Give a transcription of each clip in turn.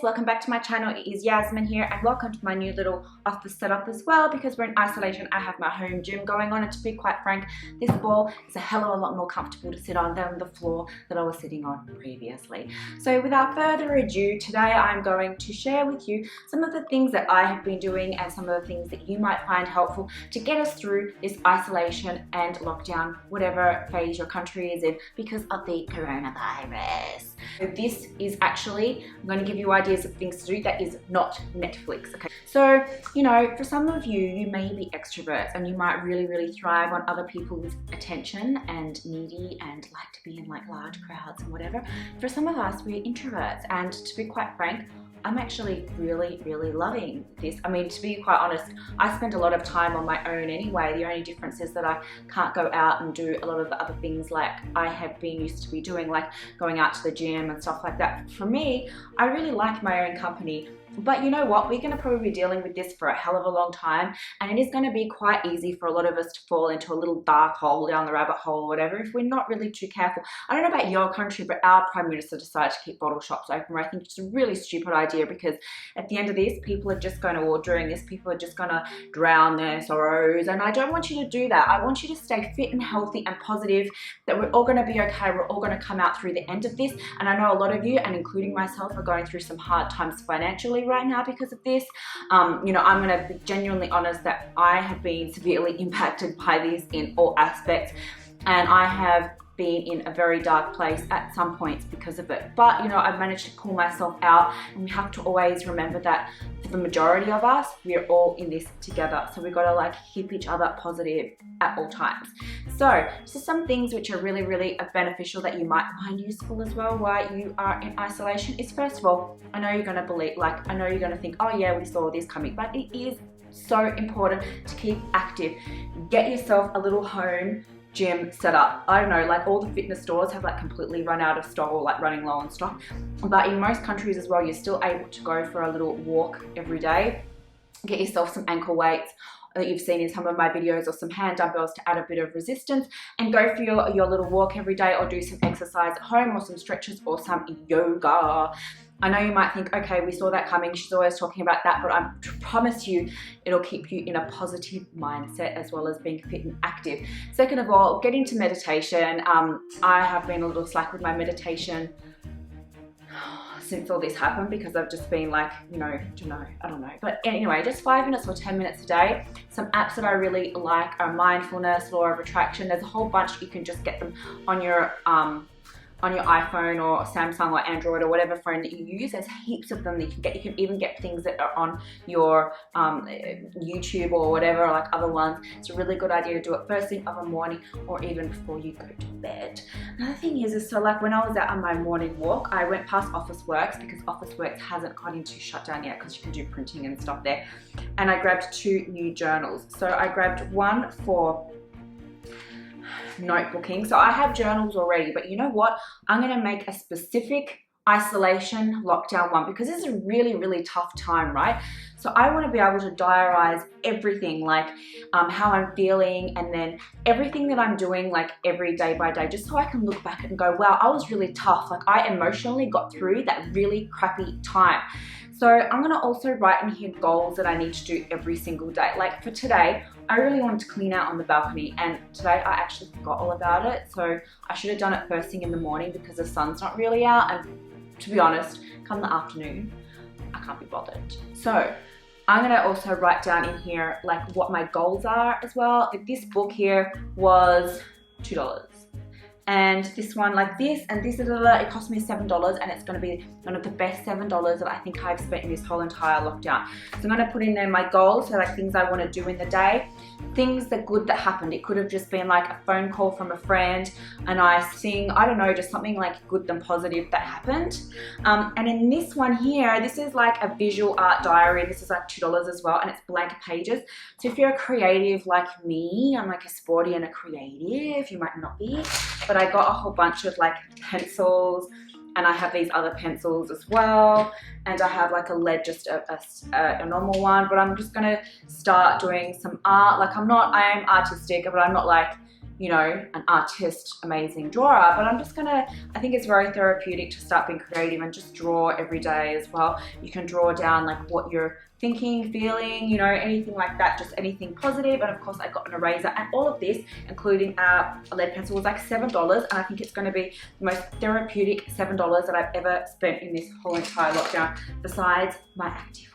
welcome back to my channel. It is Yasmin here and welcome to my new little office setup as well, because we're in isolation. I have my home gym going on, and to be quite frank, this wall is a hell of a lot more comfortable to sit on than the floor that I was sitting on previously. So without further ado, today I'm going to share with you some of the things that I have been doing and some of the things that you might find helpful to get us through this isolation and lockdown, whatever phase your country is in because of the coronavirus. So this is actually, I'm going to give you ideas of things to do that is not Netflix, okay? So, you know, for some of you, you may be extroverts and you might really thrive on other people's attention and needy and like to be in like large crowds and whatever. For some of us, we're introverts, and to be quite frank, I'm actually really loving this. I mean, to be quite honest, I spend a lot of time on my own anyway. The only difference is that I can't go out and do a lot of the other things like I have been used to be doing, like going out to the gym and stuff like that. For me, I really like my own company. But you know what, we're going to probably be dealing with this for a hell of a long time, and it is going to be quite easy for a lot of us to fall into a little dark hole down the rabbit hole or whatever if we're not really too careful. I don't know about your country, but our Prime Minister decided to keep bottle shops open, where I think it's a really stupid idea, because at the end of this, people are just going to, or during this, people are just going to drown their sorrows, and I don't want you to do that. I want you to stay fit and healthy and positive, that we're all going to be okay, we're all going to come out through the end of this, and I know a lot of you, and including myself, are going through some hard times financially right now because of this. You know, I'm going to be genuinely honest that I have been severely impacted by this in all aspects, and I have been in a very dark place at some points because of it. But you know, I've managed to pull myself out, and we have to always remember that for the majority of us, we're all in this together. So we've got to like keep each other positive at all times. So some things which are really beneficial that you might find useful as well while you are in isolation is, first of all, I know you're going to believe, like, I know you're going to think, oh yeah, we saw this coming, but it is so important to keep active. Get yourself a little home gym set up. I don't know, like all the fitness stores have like completely run out of stock or like running low on stock, but in most countries as well, you're still able to go for a little walk every day. Get yourself some ankle weights that you've seen in some of my videos, or some hand dumbbells to add a bit of resistance, and go for your little walk every day, or do some exercise at home, or some stretches, or some yoga. I know you might think, okay, we saw that coming, she's always talking about that, but I promise you it'll keep you in a positive mindset as well as being fit and active. Second of all, get into meditation. I have been a little slack with my meditation since all this happened, because I've just been like, you know, I don't know. But anyway, just 5 minutes or 10 minutes a day. Some apps that I really like are mindfulness, law of attraction. There's a whole bunch. You can just get them on your iPhone or Samsung or Android or whatever phone that you use. There's heaps of them that you can get. You can even get things that are on your YouTube or whatever, or like other ones. It's a really good idea to do it first thing of a morning, or even before you go to bed. Another thing is so like when I was out on my morning walk, I went past Officeworks, because Officeworks hasn't gone into shutdown yet, because you can do printing and stuff there. And I grabbed 2 new journals. So I grabbed one for notebooking. So I have journals already, but you know what? I'm going to make a specific isolation lockdown one, because this is a really tough time, right? So I want to be able to diarize everything, like how I'm feeling, and then everything that I'm doing like every day by day, just so I can look back and go, wow, I was really tough. Like I emotionally got through that really crappy time. So I'm going to also write in here goals that I need to do every single day. Like for today, I really wanted to clean out on the balcony, and today I actually forgot all about it. So I should have done it first thing in the morning, because the sun's not really out, and to be honest, come the afternoon, I can't be bothered. So I'm going to also write down in here like what my goals are as well. Like this book here was $2. And this one like this, and this, it cost me $7, and it's going to be one of the best $7 that I think I've spent in this whole entire lockdown. So I'm going to put in there my goals, so like things I want to do in the day, things that good that happened. It could have just been like a phone call from a friend, a nice thing, I don't know, just something like good and positive that happened. And in this one here, this is like a visual art diary. This is like $2 as well, and it's blank pages. So if you're a creative like me, I'm like a sporty and a creative, you might not be, but I got a whole bunch of like pencils, and I have these other pencils as well, and I have like a lead, just a normal one, but I'm just gonna start doing some art. Like I am artistic, but I'm not like you know, an artist, amazing drawer, but I think it's very therapeutic to start being creative and just draw every day as well. You can draw down like what you're thinking, feeling, you know, anything like that, just anything positive. And of course I got an eraser, and all of this, including a lead pencil, was like $7, and I think it's going to be the most therapeutic $7 that I've ever spent in this whole entire lockdown, besides my activewear.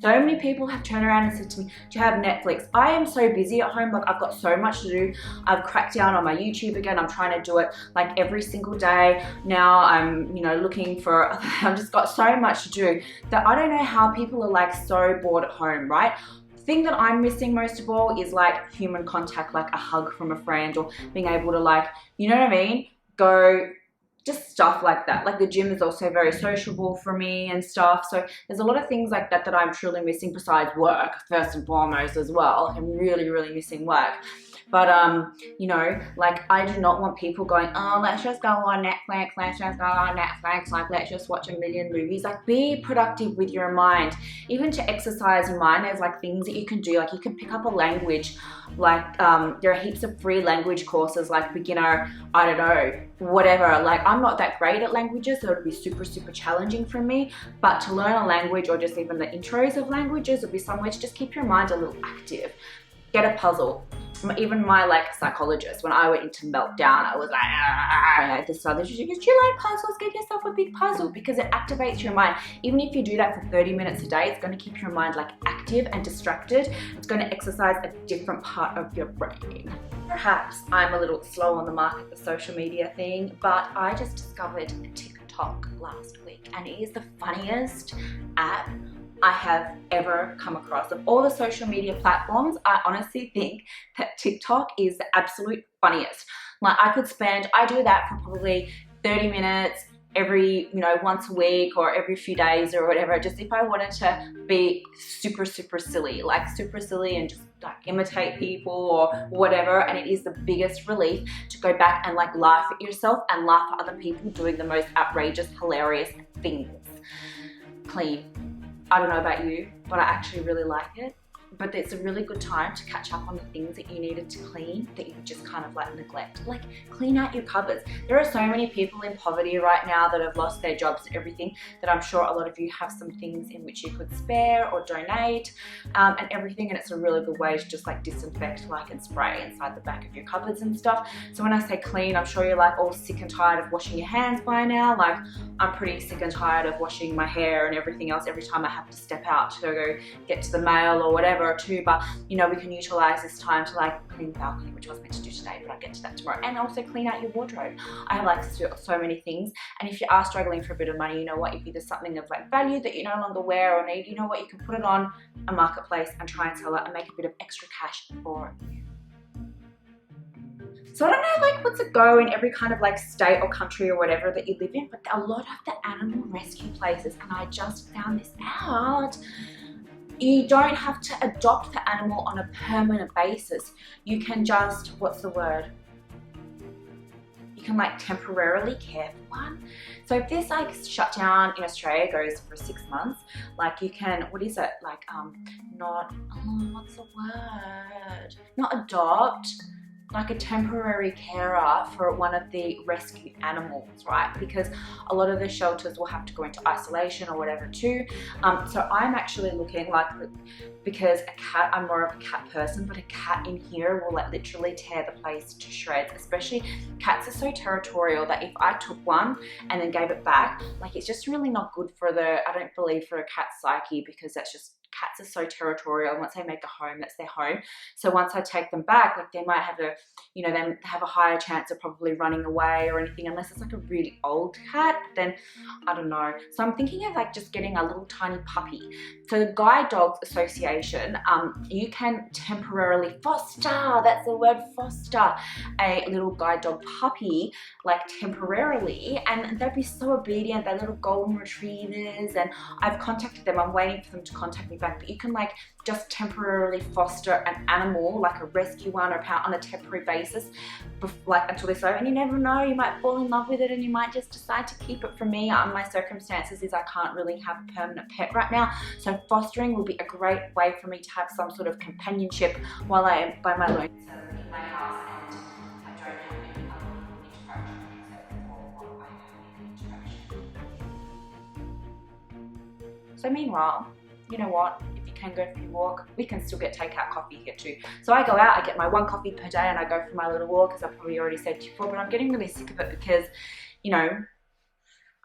So many people have turned around and said to me, do you have Netflix? I am so busy at home, like I've got so much to do. I've cracked down on my YouTube again. I'm trying to do it like every single day. Now I'm, you know, looking for, I've just got so much to do that I don't know how people are like so bored at home, right? The thing that I'm missing most of all is like human contact, like a hug from a friend, or being able to like, you know what I mean? Go, just stuff like that. Like the gym is also very sociable for me and stuff. So there's a lot of things like that that I'm truly missing, besides work, first and foremost as well. I'm really, really missing work. But, you know, like I do not want people going, oh, let's just go on Netflix, let's just go on Netflix, like let's just watch a million movies. Like be productive with your mind. Even to exercise your mind, there's like things that you can do. Like you can pick up a language, like there are heaps of free language courses, like beginner, I don't know, whatever. Like I'm not that great at languages, so it would be super, super challenging for me. But to learn a language, or just even the intros of languages, would be somewhere to just keep your mind a little active. Get a puzzle. Even my like psychologist, when I went into meltdown, I was like, I had this other, she goes, do you like puzzles? Get yourself a big puzzle, because it activates your mind. Even if you do that for 30 minutes a day, it's going to keep your mind like active and distracted. It's going to exercise a different part of your brain. Perhaps I'm a little slow on the mark at the social media thing, but I just discovered TikTok last week, and it is the funniest app I have ever come across. Of all the social media platforms, I honestly think that TikTok is the absolute funniest. Like I do that for probably 30 minutes every, you know, once a week or every few days or whatever, just if I wanted to be super, super silly, like super silly and just like imitate people or whatever. And it is the biggest relief to go back and like laugh at yourself and laugh at other people doing the most outrageous, hilarious things. Clean. I don't know about you, but I actually really like it. But it's a really good time to catch up on the things that you needed to clean that you just kind of like neglect. Like clean out your cupboards. There are so many people in poverty right now that have lost their jobs and everything, that I'm sure a lot of you have some things in which you could spare or donate and everything. And it's a really good way to just like disinfect like and spray inside the back of your cupboards and stuff. So when I say clean, I'm sure you're like all sick and tired of washing your hands by now. Like I'm pretty sick and tired of washing my hair and everything else every time I have to step out to go get to the mail or whatever too. But you know, we can utilize this time to like clean the balcony, which I was meant to do today, but I'll get to that tomorrow. And also clean out your wardrobe. I have like so many things, and if you are struggling for a bit of money, you know what, if there's something of like value that you no longer wear or need, you know what, you can put it on a marketplace and try and sell it and make a bit of extra cash for you. So I don't know like what's a go in every kind of like state or country or whatever that you live in, but a lot of the animal rescue places, and I just found this out, you don't have to adopt the animal on a permanent basis. You can just, what's the word? You can like temporarily care for one. So if this like shutdown in Australia goes for 6 months, like you can, what is it? Like what's the word? Not adopt, like a temporary carer for one of the rescue animals, right? Because a lot of the shelters will have to go into isolation or whatever too. So I'm actually looking like, because a cat, I'm more of a cat person, but a cat in here will like literally tear the place to shreds. Especially cats are so territorial that if I took one and then gave it back, like it's just really not good for I don't believe for a cat's psyche, because that's just, cats are so territorial. Once they make a home, that's their home. So once I take them back, like they might have them have a higher chance of probably running away or anything, unless it's like a really old cat, then I don't know. So I'm thinking of like just getting a little tiny puppy. So the Guide Dogs Association, you can temporarily foster, that's the word, foster a little guide dog puppy, like temporarily, and they'd be so obedient. They're little golden retrievers, and I've contacted them. I'm waiting for them to contact me back, but you can like just temporarily foster an animal, like a rescue one or a pet on a temporary basis, like until they're so, and you never know, you might fall in love with it and you might just decide to keep it. For me, my circumstances is I can't really have a permanent pet right now, so fostering will be a great way for me to have some sort of companionship while I am by my lonesome in my house and I don't have any other interaction except for what I have interaction. So meanwhile, you know what, if you can go for your walk, we can still get takeout coffee here too. So I go out, I get my 1 coffee per day and I go for my little walk, as I probably already said to you before, but I'm getting really sick of it because, you know,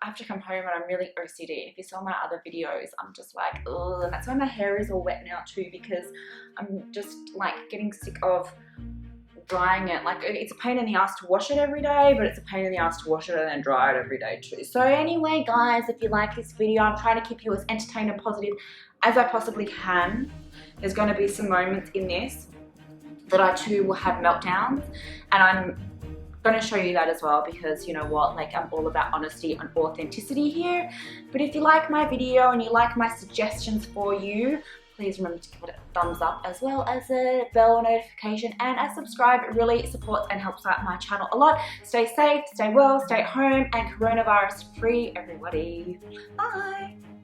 I have to come home and I'm really OCD. If you saw my other videos, I'm just like, ugh. That's why my hair is all wet now too, because I'm just like getting sick of drying it. Like, it's a pain in the ass to wash it every day, but it's a pain in the ass to wash it and then dry it every day too. So anyway, guys, if you like this video, I'm trying to keep you as entertained and positive as I possibly can. There's going to be some moments in this that I too will have meltdowns, and I'm going to show you that as well, because you know what, like, I'm all about honesty and authenticity here. But if you like my video and you like my suggestions for you, please remember to give it a thumbs up, as well as a bell notification and a subscribe. It really supports and helps out my channel a lot. Stay safe, stay well, stay at home, and coronavirus free, everybody. Bye.